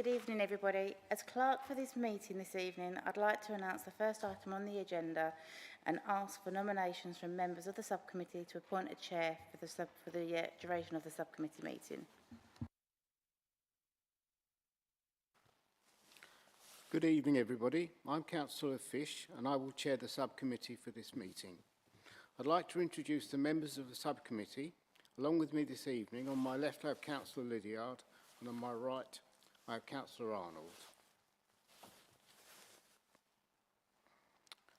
Good evening, everybody. As clerk for this meeting this evening, I'd like to announce the first item on the agenda and ask for nominations from members of the subcommittee to appoint a chair for the duration of the subcommittee meeting. Good evening, everybody. I'm Councillor Fish and I will chair the subcommittee for this meeting. I'd like to introduce the members of the subcommittee. Along with me this evening, on my left I have Councillor Lydiard and on my right I have Councillor Arnold.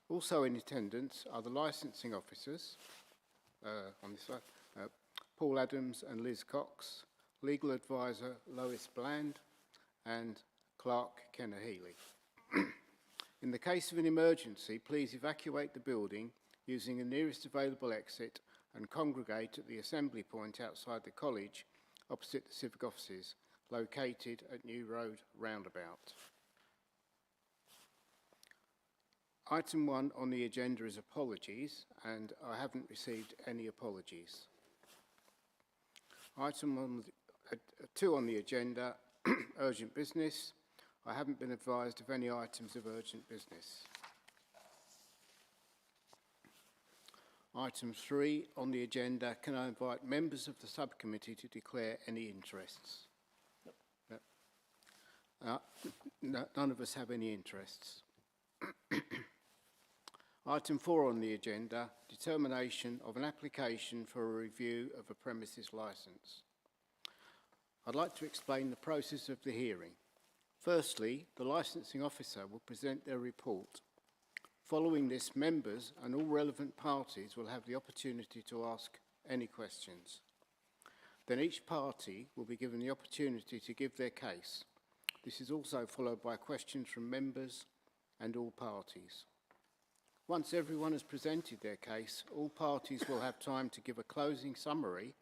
Also in attendance are the licensing officers on this side, Paul Adams and Liz Cox, legal advisor Lois Bland and Clerk Kenna Healy. In the case of an emergency, please evacuate the building using the nearest available exit and congregate at the assembly point outside the college opposite the civic offices located at New Road Roundabout. Item 1 on the agenda is apologies, and I haven't received any apologies. Item 2 on the agenda, urgent business. I haven't been advised of any items of urgent business. Item 3 on the agenda, can I invite members of the subcommittee to declare any interests? None of us have any interests. Item 4 on the agenda, determination of an application for a review of a premises licence. I'd like to explain the process of the hearing. Firstly, the licensing officer will present their report. Following this, members and all relevant parties will have the opportunity to ask any questions. Then each party will be given the opportunity to give their case. This is also followed by questions from members and all parties. Once everyone has presented their case, all parties will have time to give a closing summary,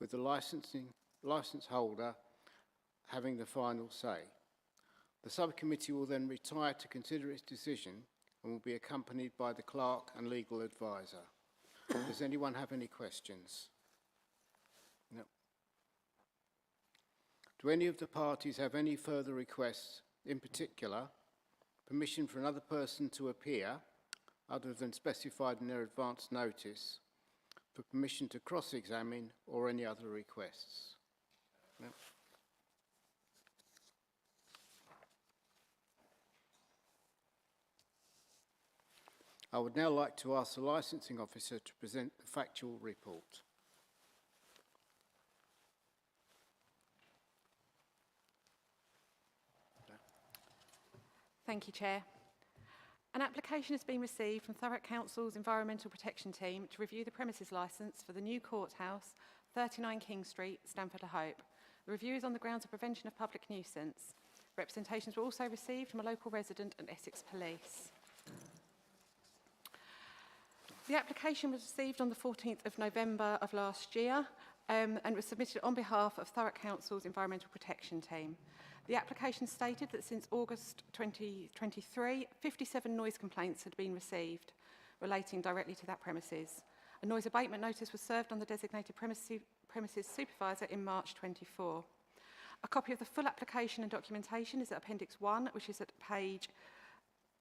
with the licence holder having the final say. The subcommittee will then retire to consider its decision and will be accompanied by the clerk and legal advisor. Does anyone have any questions? No. Do any of the parties have any further requests, in particular, permission for another person to appear, other than specified in their advance notice, for permission to cross-examine or any other requests? No. I would now like to ask the licensing officer to present the factual report. Thank you, Chair. An application has been received from Thurrock Council's Environmental Protection Team to review the premises licence for the new Courthouse, 39 King Street, Stamford-le-Hope. The review is on the grounds of prevention of public nuisance. Representations were also received from a local resident and Essex Police. The application was received on the 14th of November of last year and was submitted on behalf of Thurrock Council's Environmental Protection Team. The application stated that since August 2023, 57 noise complaints had been received relating directly to that premises. A noise abatement notice was served on the designated premises supervisor in March 24. A copy of the full application and documentation is at Appendix 1, which is at page,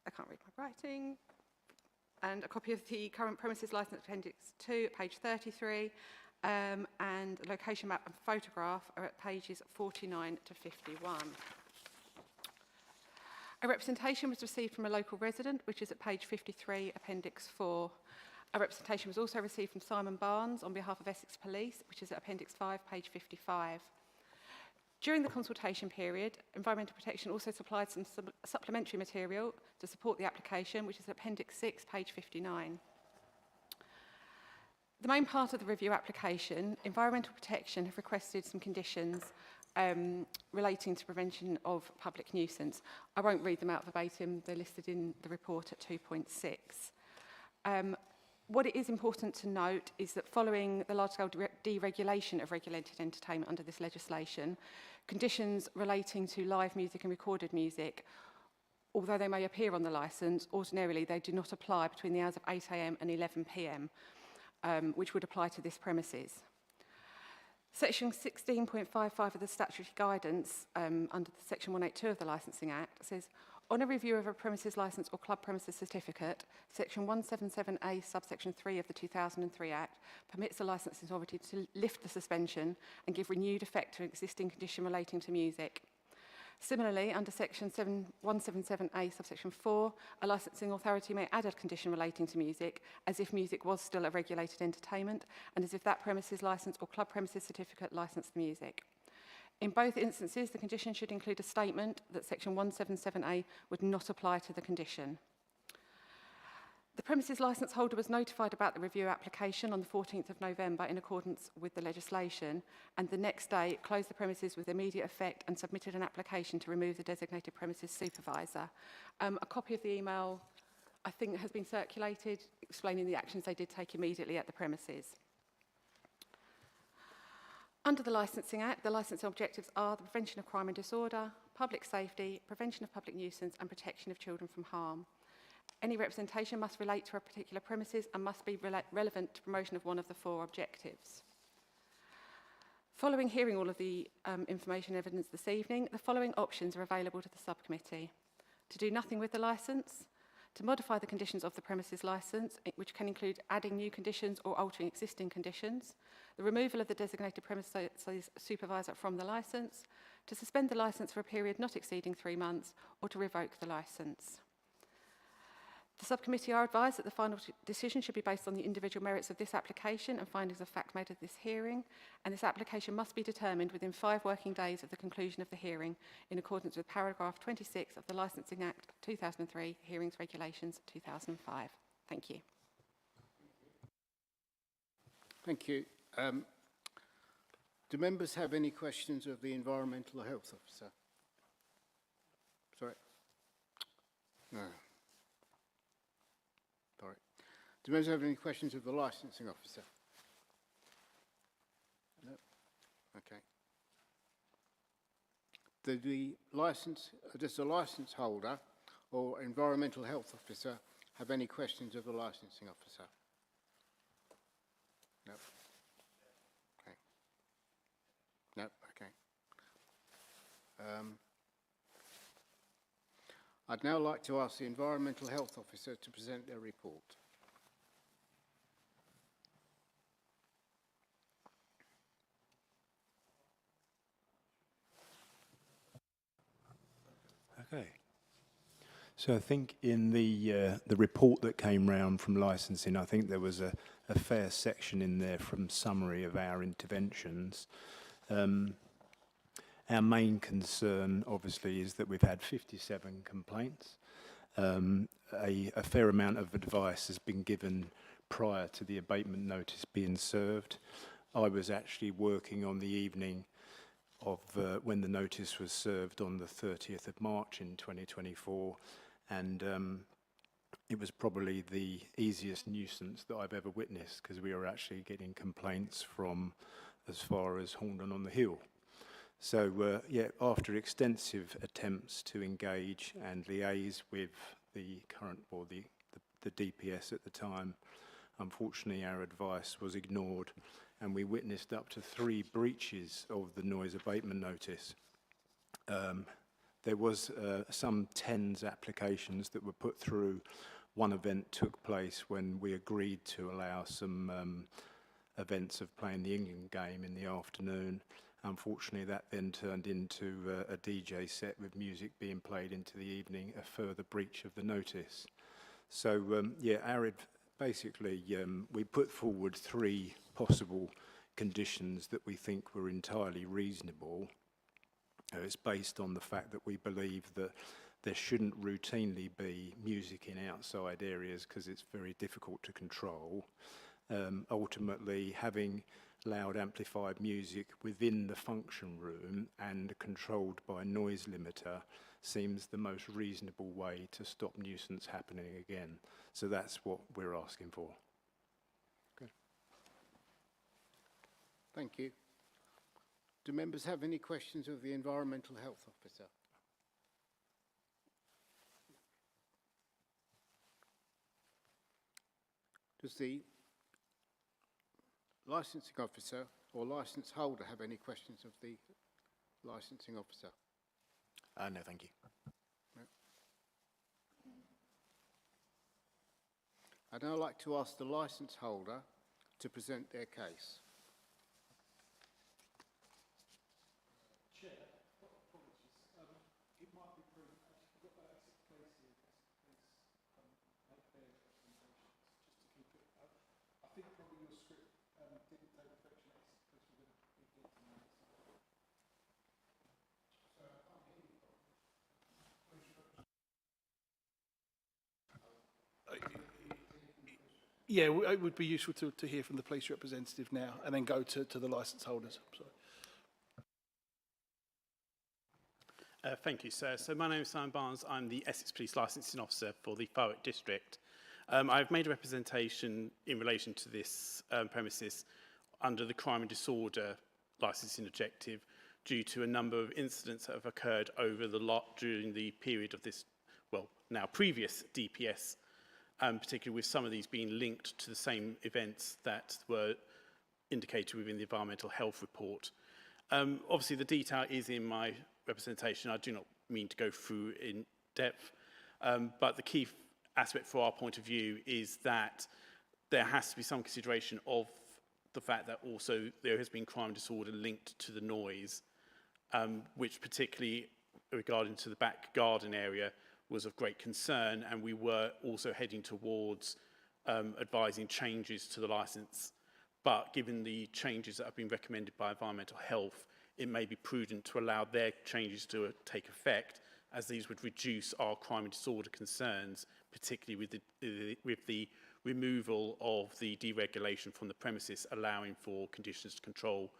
I can't read my writing, and a copy of the current premises licence Appendix 2 at page 33, and location map and photograph are at pages 49 to 51. A representation was received from a local resident, which is at page 53, Appendix 4. A representation was also received from Simon Barnes on behalf of Essex Police, which is at Appendix 5, page 55. During the consultation period, Environmental Protection also supplied some supplementary material to support the application, which is Appendix 6, page 59. The main part of the review application, Environmental Protection have requested some conditions relating to prevention of public nuisance. I won't read them out verbatim, they're listed in the report at 2.6. What it is important to note is that following the large-scale deregulation of regulated entertainment under this legislation, conditions relating to live music and recorded music, although they may appear on the licence, ordinarily they do not apply between the hours of 8 AM and 11 PM, which would apply to this premises. Section 16.55 of the statutory guidance under Section 182 of the Licensing Act says, on a review of a premises licence or club premises certificate, Section 177A, subsection 3 of the 2003 Act permits the licensing authority to lift the suspension and give renewed effect to an existing condition relating to music. Similarly, under Section 177A, subsection 4, a licensing authority may add a condition relating to music as if music was still a regulated entertainment and as if that premises licence or club premises certificate licensed the music. In both instances, the condition should include a statement that Section 177A would not apply to the condition. The premises licence holder was notified about the review application on the 14th of November in accordance with the legislation, and the next day it closed the premises with immediate effect and submitted an application to remove the designated premises supervisor. A copy of the email, I think, has been circulated explaining the actions they did take immediately at the premises. Under the Licensing Act, the licensing objectives are the prevention of crime and disorder, public safety, prevention of public nuisance and protection of children from harm. Any representation must relate to a particular premises and must be relevant to promotion of one of the 4 objectives. Following hearing all of the information and evidence this evening, the following options are available to the subcommittee. To do nothing with the licence, to modify the conditions of the premises licence, which can include adding new conditions or altering existing conditions, the removal of the designated premises supervisor from the licence, to suspend the licence for a period not exceeding 3 months, or to revoke the licence. The subcommittee are advised that the final decision should be based on the individual merits of this application and findings of fact made at this hearing, and this application must be determined within 5 working days of the conclusion of the hearing in accordance with paragraph 26 of the Licensing Act 2003, Hearings Regulations 2005. Thank you. Thank you. Do members have any questions of the Environmental Health Officer? Sorry. No. Sorry. Do members have any questions of the Licensing Officer? No? Okay. Does the licence holder or Environmental Health Officer have any questions of the Licensing Officer? No. Okay. No. Okay. I'd now like to ask the Environmental Health Officer to present their report. Okay. So I think in the report that came round from licensing, I think there was a fair section in there from summary of our interventions. Our main concern, obviously, is that we've had 57 complaints. A fair amount of advice has been given prior to the abatement notice being served. I was actually working on the evening of when the notice was served on the 30th of March in 2024, and it was probably the easiest nuisance that I've ever witnessed, because we were actually getting complaints from as far as Horndon on the Hill. So, yeah, after extensive attempts to engage and liaise with the current, or the DPS at the time, unfortunately our advice was ignored, and we witnessed up to 3 breaches of the noise abatement notice. There was some tens applications that were put through. One event took place when we agreed to allow some events of playing the England game in the afternoon. Unfortunately, that then turned into a DJ set with music being played into the evening, a further breach of the notice. So, yeah, basically, we put forward 3 possible conditions that we think were entirely reasonable. It's based on the fact that we believe that there shouldn't routinely be music in outside areas because it's very difficult to control. Ultimately, having loud amplified music within the function room and controlled by a noise limiter seems the most reasonable way to stop nuisance happening again. So that's what we're asking for. Good. Thank you. Do members have any questions of the Environmental Health Officer? Does the Licensing Officer or licence holder have any questions of the licensing officer? No, thank you. I'd now like to ask the licence holder to present their case. Yeah, it would be useful to hear from the police representative now and then go to the licence holders. Sorry. Thank you, sir. So my name is Simon Barnes. I'm the Essex Police Licensing Officer for the Thurrock District. I've made a representation in relation to this premises under the Crime and Disorder licensing objective due to a number of incidents that have occurred over the lot during the period of this, well, now previous DPS, particularly with some of these being linked to the same events that were indicated within the environmental health report. Obviously, the detail is in my representation. I do not mean to go through in depth, but the key aspect for our point of view is that there has to be some consideration of the fact that also there has been crime and disorder linked to the noise, which particularly regarding to the back garden area was of great concern, and we were also heading towards advising changes to the licence. But given the changes that have been recommended by environmental health, it may be prudent to allow their changes to take effect, as these would reduce our crime and disorder concerns, particularly with the removal of the deregulation from the premises, allowing for conditions to control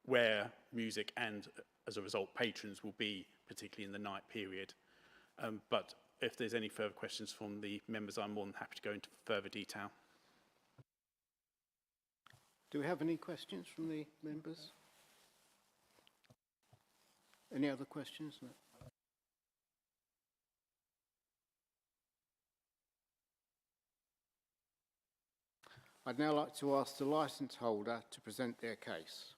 where music and, as a result, patrons will be, particularly in the night period. But if there's any further questions from the members, I'm more than happy to go into further detail. Do we have any questions from the members? Any other questions? No. I'd now like to ask the licence holder to present their case.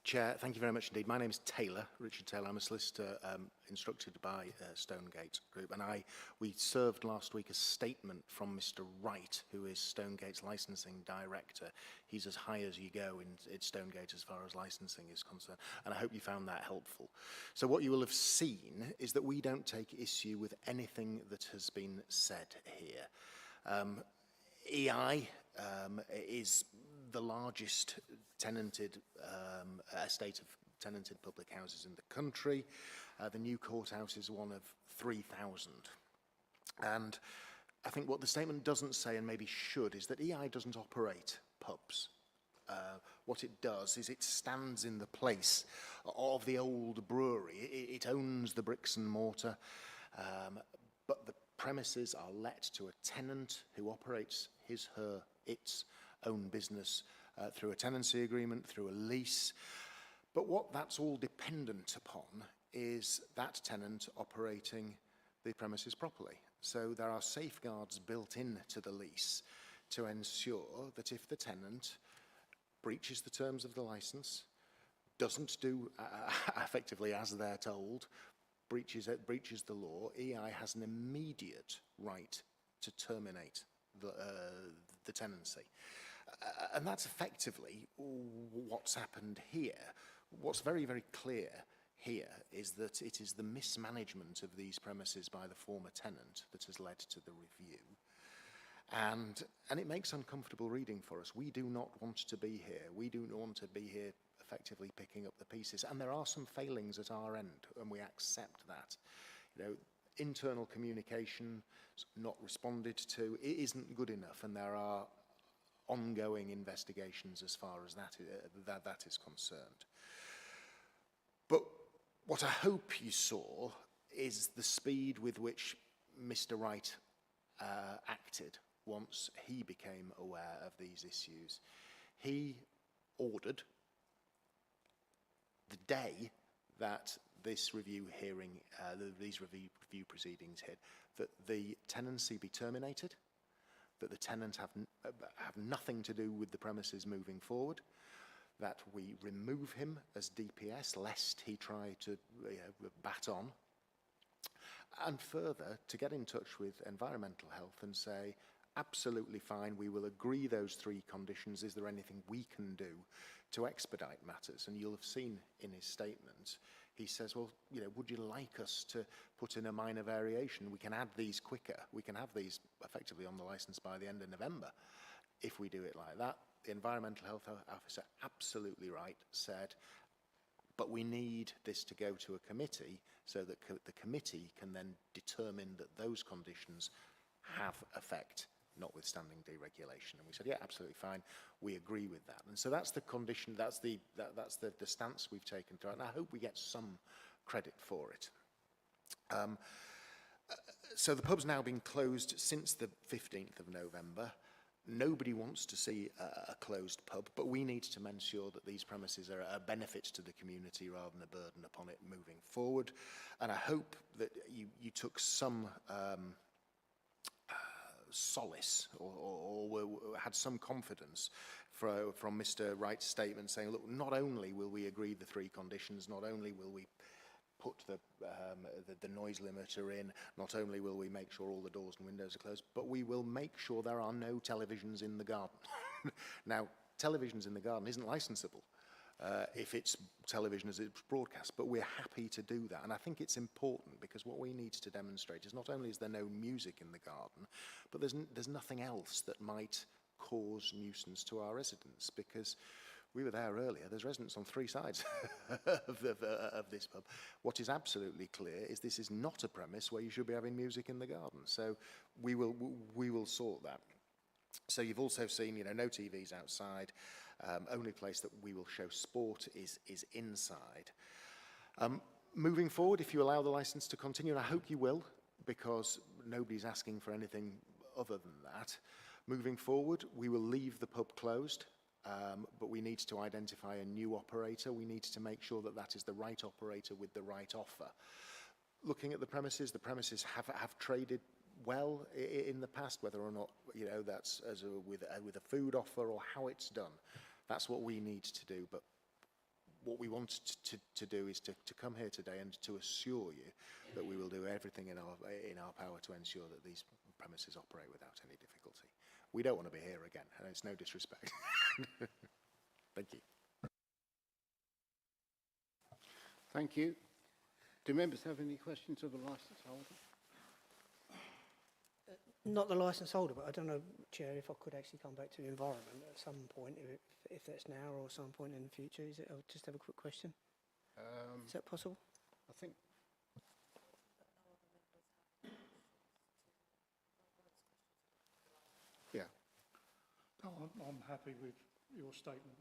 Chair, thank you very much indeed. My name is Taylor, Richard Taylor. I'm a solicitor instructed by Stonegate Group, and we served last week a statement from Mr. Wright, who is Stonegate's licensing director. He's as high as you go in Stonegate as far as licensing is concerned, and I hope you found that helpful. So what you will have seen is that we don't take issue with anything that has been said here. EI is the largest tenanted estate of tenanted public houses in the country. The new Courthouse is one of 3,000. And I think what the statement doesn't say, and maybe should, is that EI doesn't operate pubs. What it does is it stands in the place of the old brewery. It owns the bricks and mortar, but the premises are let to a tenant who operates its own business through a tenancy agreement, through a lease. But what that's all dependent upon is that tenant operating the premises properly. So there are safeguards built into the lease to ensure that if the tenant breaches the terms of the licence, doesn't do effectively as they're told, breaches the law, EI has an immediate right to terminate the tenancy. And that's effectively what's happened here. What's very, very clear here is that it is the mismanagement of these premises by the former tenant that has led to the review. And it makes uncomfortable reading for us. We do not want to be here. We do not want to be here effectively picking up the pieces. And there are some failings at our end, and we accept that. You know, internal communication not responded to, it isn't good enough, and there are ongoing investigations as far as that is concerned. But what I hope you saw is the speed with which Mr. Wright acted once he became aware of these issues. He ordered, the day that this review hearing, these review proceedings hit, that the tenancy be terminated, that the tenant have nothing to do with the premises moving forward, that we remove him as DPS lest he try to bat on, and further to get in touch with environmental health and say, absolutely fine, we will agree those 3 conditions. Is there anything we can do to expedite matters? And you'll have seen in his statement, he says, well, would you like us to put in a minor variation? We can add these quicker. We can have these effectively on the licence by the end of November if we do it like that. The environmental health officer, absolutely right, said, but we need this to go to a committee so that the committee can then determine that those conditions have effect, notwithstanding deregulation. And we said, yeah, absolutely fine. We agree with that. And so that's the condition, that's the stance we've taken to it. And I hope we get some credit for it. So the pub's now been closed since the 15th of November. Nobody wants to see a closed pub, but we need to ensure that these premises are a benefit to the community rather than a burden upon it moving forward. And I hope that you took some solace or had some confidence from Mr. Wright's statement saying, look, not only will we agree the 3 conditions, not only will we put the noise limiter in, not only will we make sure all the doors and windows are closed, but we will make sure there are no televisions in the garden. Now, televisions in the garden isn't licensable if it's television as it's broadcast, but we're happy to do that. And I think it's important because what we need to demonstrate is not only is there no music in the garden, but there's nothing else that might cause nuisance to our residents, because we were there earlier. There's residents on 3 sides of this pub. What is absolutely clear is this is not a premise where you should be having music in the garden. So we will sort that. So you've also seen, no TVs outside. Only place that we will show sport is inside. Moving forward, if you allow the licence to continue, and I hope you will, because nobody's asking for anything other than that. Moving forward, we will leave the pub closed. But we need to identify a new operator. We need to make sure that that is the right operator with the right offer. Looking at the premises have traded well in the past, whether or not that's with a food offer or how it's done. That's what we need to do. But what we want to do is to come here today and to assure you that we will do everything in our power to ensure that these premises operate without any difficulty. We don't want to be here again, and it's no disrespect. Thank you. Thank you. Do members have any questions of the licence holder? Not the licence holder, but I don't know, Chair, if I could actually come back to the environment at some point, if that's now or some point in the future. I'll just have a quick question. Is that possible? I think. Yeah. No, I'm happy with your statement.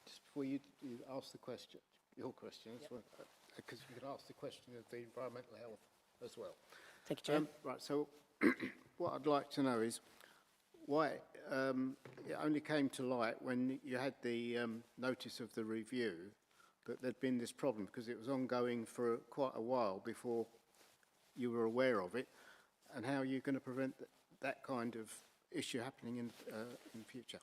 Just before you ask the question, your question, because you could ask the question of the environmental health as well. Thank you, Chair. Right, so what I'd like to know is why it only came to light when you had the notice of the review that there'd been this problem, because it was ongoing for quite a while before you were aware of it, and how you're going to prevent that kind of issue happening in future.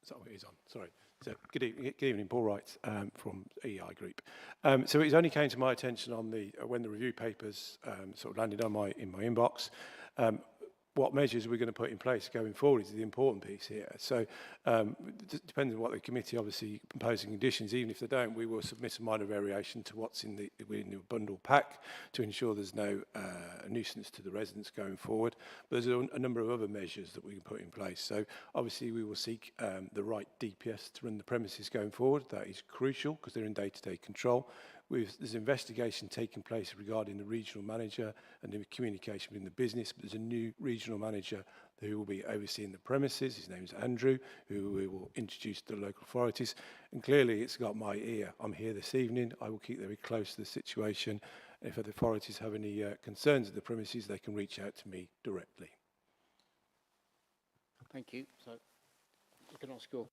So it is on, sorry. So good evening, Paul Wright from EI Group. So it only came to my attention on when the review papers sort of landed on in my inbox. What measures we're going to put in place going forward is the important piece here. So depending on what the committee obviously imposing conditions, even if they don't, we will submit a minor variation to what's in the bundle pack to ensure there's no nuisance to the residents going forward. But there's a number of other measures that we can put in place. So obviously we will seek the right DPS to run the premises going forward. That is crucial because they're in day-to-day control. There's investigation taking place regarding the regional manager and the communication within the business, but there's a new regional manager who will be overseeing the premises. His name's Andrew, who we will introduce to the local authorities. And clearly it's got my ear. I'm here this evening. I will keep very close to the situation. If the authorities have any concerns of the premises, they can reach out to me directly. Thank you. So you can ask your...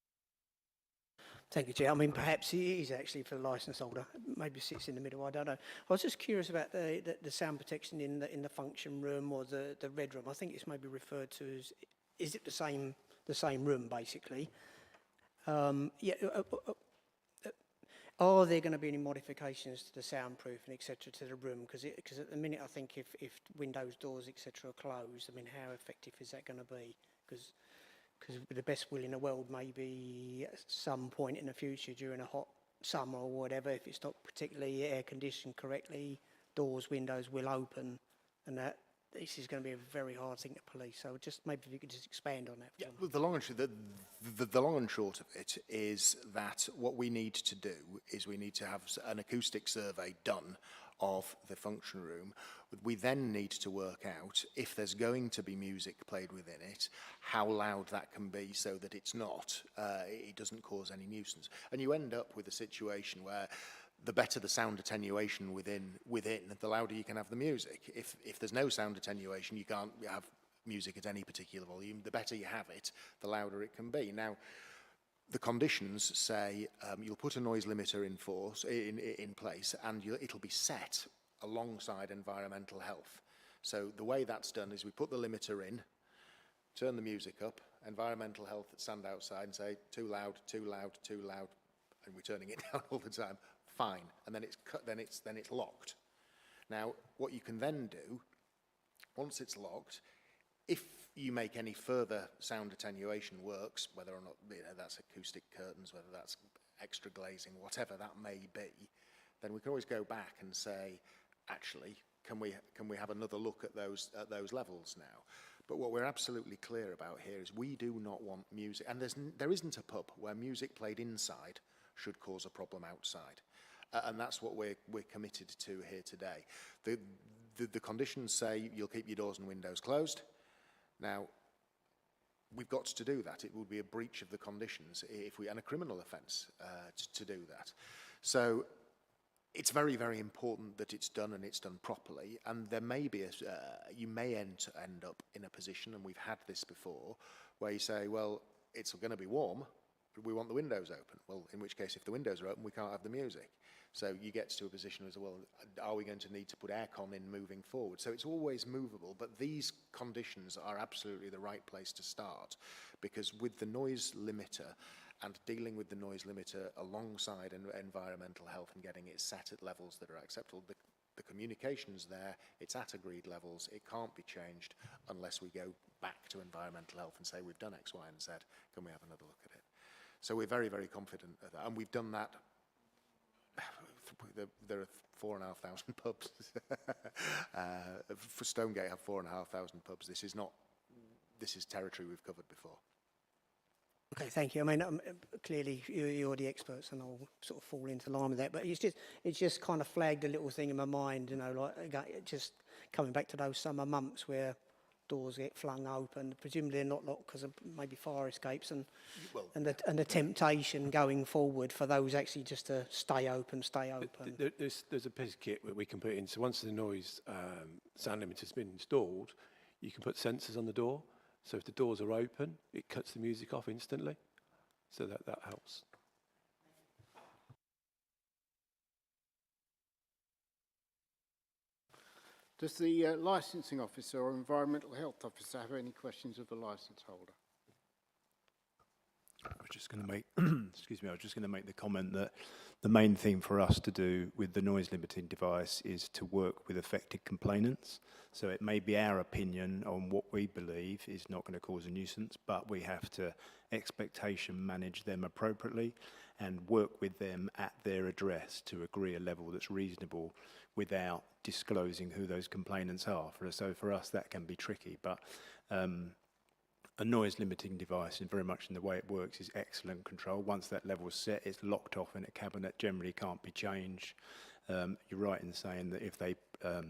Thank you, Chair. I mean, perhaps he is actually for the licence holder. Maybe sits in the middle. I don't know. I was just curious about the sound protection in the function room or the red room. I think it's maybe referred to as. Is it the same room basically? Yeah. Are there going to be any modifications to the soundproofing, etc., to the room? Because at the minute, I think if windows, doors, etc., are closed, I mean, how effective is that going to be? Because with the best will in the world, maybe at some point in the future during a hot summer or whatever, if it's not particularly air conditioned correctly, doors, windows will open, and that this is going to be a very hard thing to police. So just maybe if you could just expand on that. Yeah, well, the long and short of it is that what we need to do is we need to have an acoustic survey done of the function room. We then need to work out if there's going to be music played within it, how loud that can be so that it's not, it doesn't cause any nuisance. And you end up with a situation where the better the sound attenuation within, the louder you can have the music. If there's no sound attenuation, you can't have music at any particular volume. The better you have it, the louder it can be. Now, the conditions say you'll put a noise limiter in place, and it'll be set alongside environmental health. So the way that's done is we put the limiter in, turn the music up, environmental health stand outside and say too loud, too loud, too loud, and we're turning it down all the time. Fine, and then it's locked. Now, what you can then do, once it's locked, if you make any further sound attenuation works, whether or not that's acoustic curtains, whether that's extra glazing, whatever that may be, then we can always go back and say, actually, can we have another look at those levels now? But what we're absolutely clear about here is we do not want music, and there isn't a pub where music played inside should cause a problem outside. And that's what we're committed to here today. The conditions say you'll keep your doors and windows closed. Now, we've got to do that. It would be a breach of the conditions and a criminal offence to do that. So it's very, very important that it's done and it's done properly. And there may be you may end up in a position, and we've had this before, where you say, well, it's going to be warm, but we want the windows open. Well, in which case, if the windows are open, we can't have the music. So you get to a position as well, are we going to need to put aircon in moving forward? So it's always movable, but these conditions are absolutely the right place to start, because with the noise limiter and dealing with the noise limiter alongside environmental health and getting it set at levels that are acceptable, the communication's there, it's at agreed levels, it can't be changed unless we go back to environmental health and say we've done X, Y, and Z, can we have another look at it? So we're very, very confident of that, and we've done that. There are 4,500 pubs. For Stonegate have 4,500 pubs. This is territory we've covered before. Okay, thank you. I mean, clearly you're the experts, and I'll sort of fall into line with that. But it's just kind of flagged a little thing in my mind, you know, like just coming back to those summer months where doors get flung open. Presumably they're not locked because of maybe fire escapes and the temptation going forward for those actually just to stay open. There's a piece of kit that we can put in. So once the noise sound limiter's been installed, you can put sensors on the door. So if the doors are open, it cuts the music off instantly. So that helps. Does the licensing officer or environmental health officer have any questions of the licence holder? I was just going to make, excuse me, I was just going to make the comment that the main thing for us to do with the noise limiting device is to work with affected complainants. So it may be our opinion on what we believe is not going to cause a nuisance, but we have to expectation manage them appropriately and work with them at their address to agree a level that's reasonable without disclosing who those complainants are. So for us that can be tricky, but a noise limiting device, and very much in the way it works, is excellent control. Once that level is set, it's locked off in a cabinet, generally can't be changed. You're right in saying that if they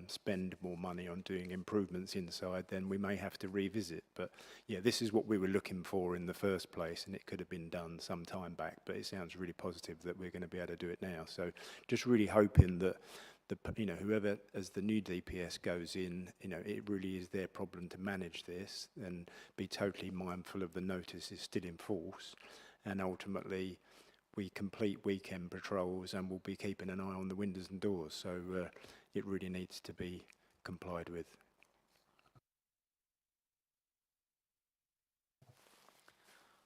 spend more money on doing improvements inside, then we may have to revisit. But yeah, this is what we were looking for in the first place, and it could have been done some time back, but it sounds really positive that we're going to be able to do it now. So just really hoping that whoever, as the new DPS goes in, it really is their problem to manage this and be totally mindful of the notice is still in force. And ultimately, we complete weekend patrols and we'll be keeping an eye on the windows and doors. So it really needs to be complied with.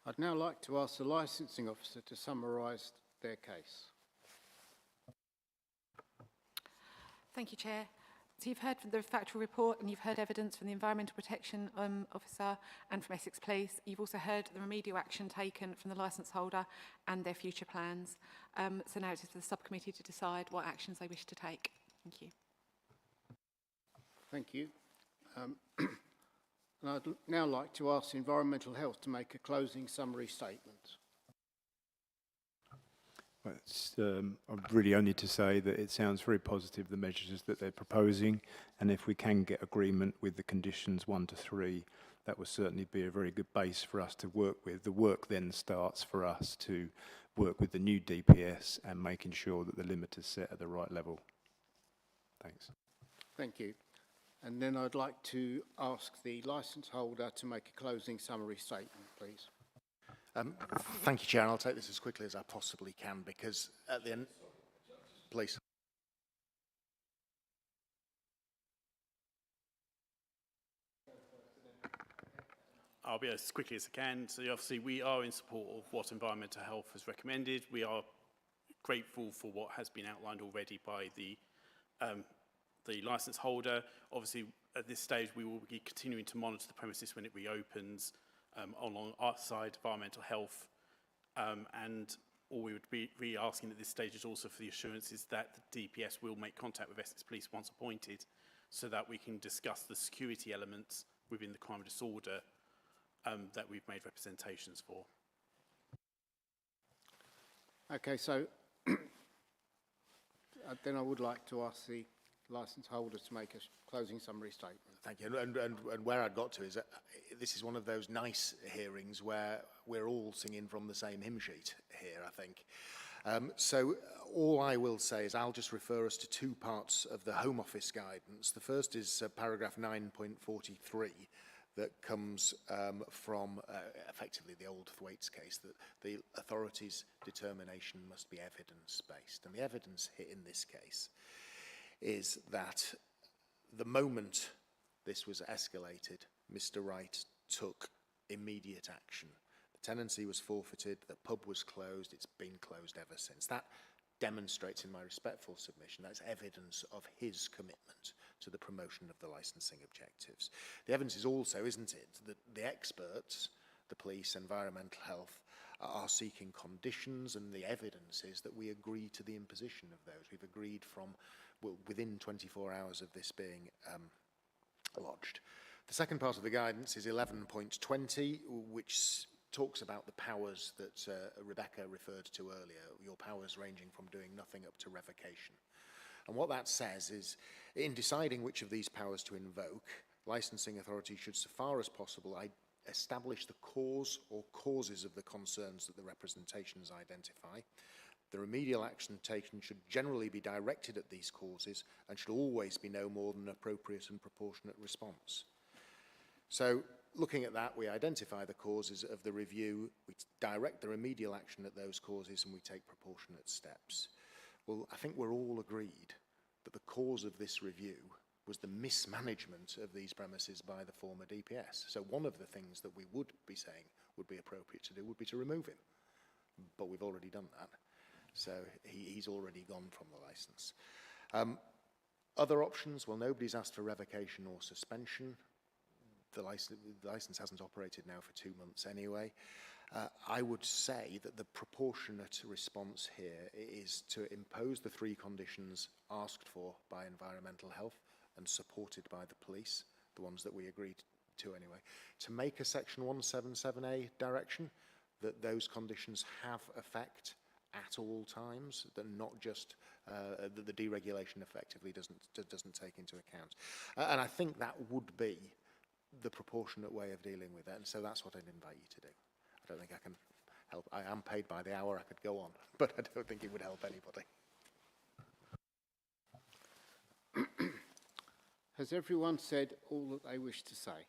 I'd now like to ask the licensing officer to summarise their case. Thank you, Chair. So you've heard from the factual report and you've heard evidence from the Environmental Protection Officer and from Essex Police. You've also heard the remedial action taken from the licence holder and their future plans. So now it is for the subcommittee to decide what actions they wish to take. Thank you. Thank you. And I'd now like to ask Environmental Health to make a closing summary statement. Well, I've really only to say that it sounds very positive, the measures that they're proposing, and if we can get agreement with the conditions 1 to 3, that will certainly be a very good base for us to work with. The work then starts for us to work with the new DPS and making sure that the limit is set at the right level. Thanks. Thank you. And then I'd like to ask the licence holder to make a closing summary statement, please. Thank you, Chair. And I'll take this as quickly as I possibly can because at the end... Please. I'll be as quickly as I can. So obviously we are in support of what Environmental Health has recommended. We are grateful for what has been outlined already by the licence holder. Obviously, at this stage, we will be continuing to monitor the premises when it reopens along our side, Environmental Health. And all we would be asking at this stage is also for the assurances that the DPS will make contact with Essex Police once appointed so that we can discuss the security elements within the crime and disorder that we've made representations for. Okay, so then I would like to ask the licence holder to make a closing summary statement. Thank you. And where I got to is that this is one of those nice hearings where we're all singing from the same hymn sheet here, I think. So all I will say is I'll just refer us to 2 parts of the Home Office guidance. The first is paragraph 9.43 that comes from effectively the old Thwaites case, that the authority's determination must be evidence-based. And the evidence in this case is that the moment this was escalated, Mr. Wright took immediate action. The tenancy was forfeited, the pub was closed, it's been closed ever since. That demonstrates, in my respectful submission, that's evidence of his commitment to the promotion of the licensing objectives. The evidence is also, isn't it, that the experts, the police, environmental health, are seeking conditions, and the evidence is that we agree to the imposition of those. We've agreed from, well, within 24 hours of this being lodged. The second part of the guidance is 11.20, which talks about the powers that Rebecca referred to earlier, your powers ranging from doing nothing up to revocation. And what that says is, in deciding which of these powers to invoke, licensing authority should, so far as possible, establish the cause or causes of the concerns that the representations identify. The remedial action taken should generally be directed at these causes and should always be no more than an appropriate and proportionate response. So, looking at that, we identify the causes of the review, we direct the remedial action at those causes, and we take proportionate steps. Well, I think we're all agreed that the cause of this review was the mismanagement of these premises by the former DPS. So one of the things that we would be saying would be appropriate to do would be to remove him. But we've already done that. So he's already gone from the licence. Other options, well, nobody's asked for revocation or suspension. The licence hasn't operated now for 2 months anyway. I would say that the proportionate response here is to impose the 3 conditions asked for by environmental health and supported by the police, the ones that we agreed to anyway, to make a section 177A direction, that those conditions have effect at all times, that not just that the deregulation effectively doesn't take into account. And I think that would be the proportionate way of dealing with it, and so that's what I'd invite you to do. I don't think I can help. I am paid by the hour, I could go on, but I don't think it would help anybody. Has everyone said all that they wish to say?